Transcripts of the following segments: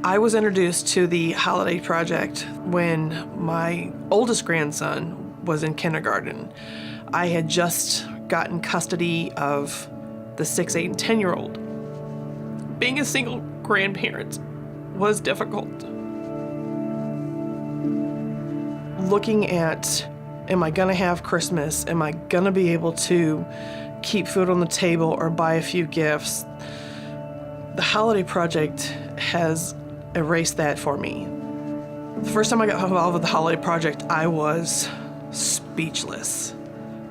I was introduced to the Holiday Project when my oldest grandson was in kindergarten. I had just gotten custody of the 6, 8, and 10-year-old. Being a single grandparent was difficult. Looking at, am I gonna have Christmas? Am I gonna be able to keep food on the table or buy a few gifts? The Holiday Project has erased that for me. The first time I got involved with the Holiday Project, I was speechless.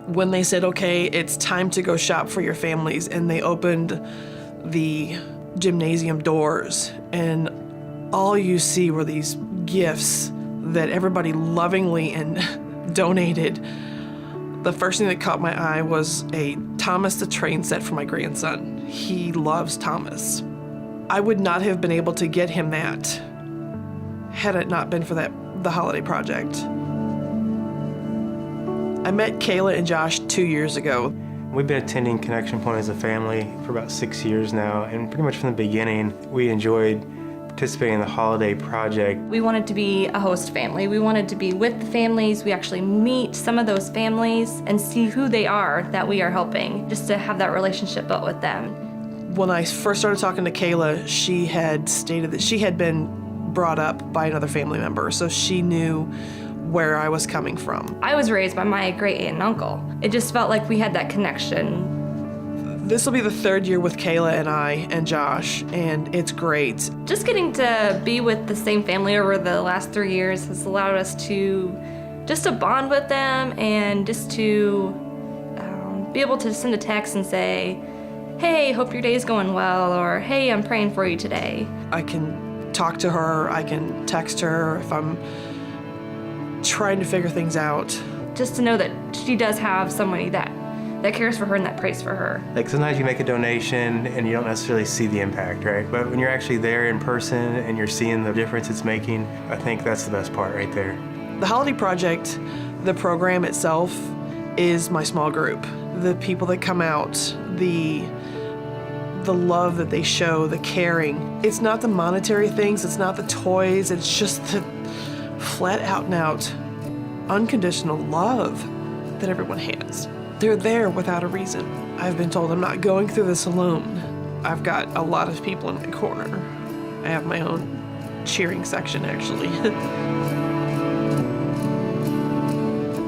When they said, okay, it's time to go shop for your families, and they opened the gymnasium doors, and all you see were these gifts that everybody lovingly and donated. The first thing that caught my eye was a Thomas the Train set for my grandson. He loves Thomas. I would not have been able to get him that had it not been for the Holiday Project. I met Kayla and Josh 2 years ago. We've been attending Connection Point as a family for about 6 years now, and pretty much from the beginning, we enjoyed participating in the Holiday Project. We wanted to be a host family. We wanted to be with the families. We actually meet some of those families and see who they are that we are helping, just to have that relationship built with them. When I first started talking to Kayla, she had stated that she had been brought up by another family member, so she knew where I was coming from. I was raised by my great aunt and uncle. It just felt like we had that connection. This will be the 3rd year with Kayla and I and Josh, and it's great. Just getting to be with the same family over the last 3 years has allowed us to just to bond with them and just to be able to send a text and say, hey, hope your day's going well, or hey, I'm praying for you today. I can talk to her, I can text her if I'm trying to figure things out. Just to know that she does have somebody that cares for her and that prays for her. Like sometimes you make a donation and you don't necessarily see the impact, right? But when you're actually there in person and you're seeing the difference it's making, I think that's the best part right there. The Holiday Project, the program itself, is my small group. The people that come out, the love that they show, the caring. It's not the monetary things, it's not the toys, it's just the flat out and out, unconditional love that everyone has. They're there without a reason. I've been told I'm not going through this alone. I've got a lot of people in my corner. I have my own cheering section, actually.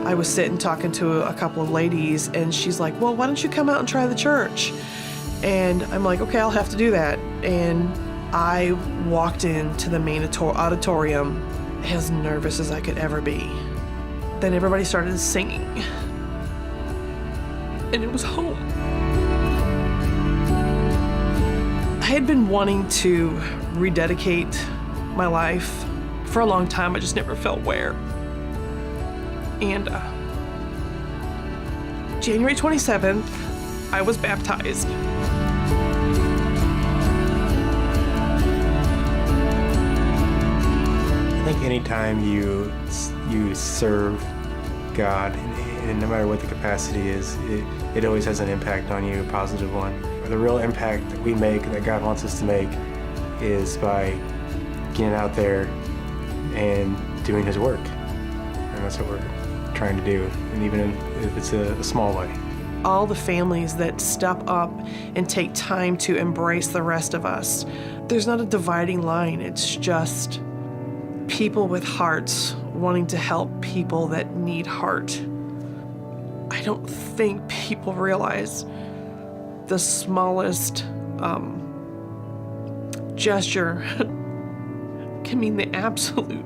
I was sitting talking to a couple of ladies, and she's like, well, why don't you come out and try the church? And I'm like, okay, I'll have to do that. And I walked into the main auditorium as nervous as I could ever be. Then everybody started singing, and it was home. I had been wanting to rededicate my life for a long time. I just never felt where. And January 27th, I was baptized. I think anytime you serve God, and no matter what the capacity is, it always has an impact on you, a positive one. The real impact that we make, that God wants us to make, is by getting out there and doing His work. And that's what we're trying to do, and even if it's a small way. All the families that step up and take time to embrace the rest of us, there's not a dividing line. It's just people with hearts wanting to help people that need heart. I don't think people realize the smallest gesture can mean the absolute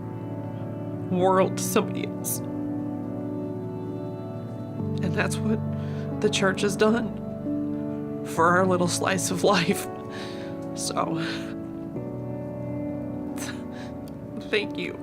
world to somebody else. And that's what the church has done for our little slice of life. So, thank you.